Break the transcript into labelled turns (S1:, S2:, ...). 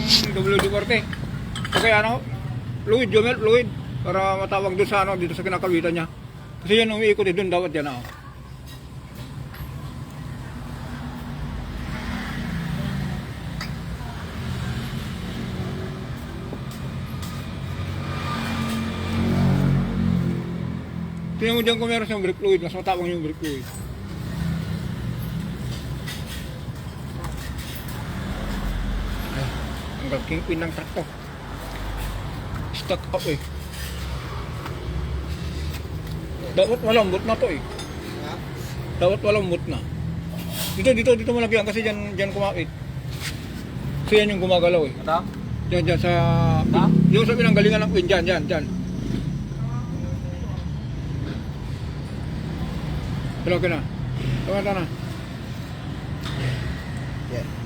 S1: WD-40. O kaya ano, fluid, Jomel, fluid. Para matawag doon sa ano, dito sa kinakawitan niya. Kasi yan, umiikot doon, dapat yan ako. Tingnan mo dyan kung meron siyang brake fluid, mas matawag yung brake fluid. Ay, ang kingpin ng truck to. Stuck up eh. Dapat malambot na to eh. Dapat malambot na. Dito malagyan kasi dyan kumapit. Kasi yan yung gumagalaw eh.
S2: Ito?
S1: Dyan sa... Yung sa pinanggalingan ng pin, dyan. Hello ka na. Tumata na.
S2: Yeah.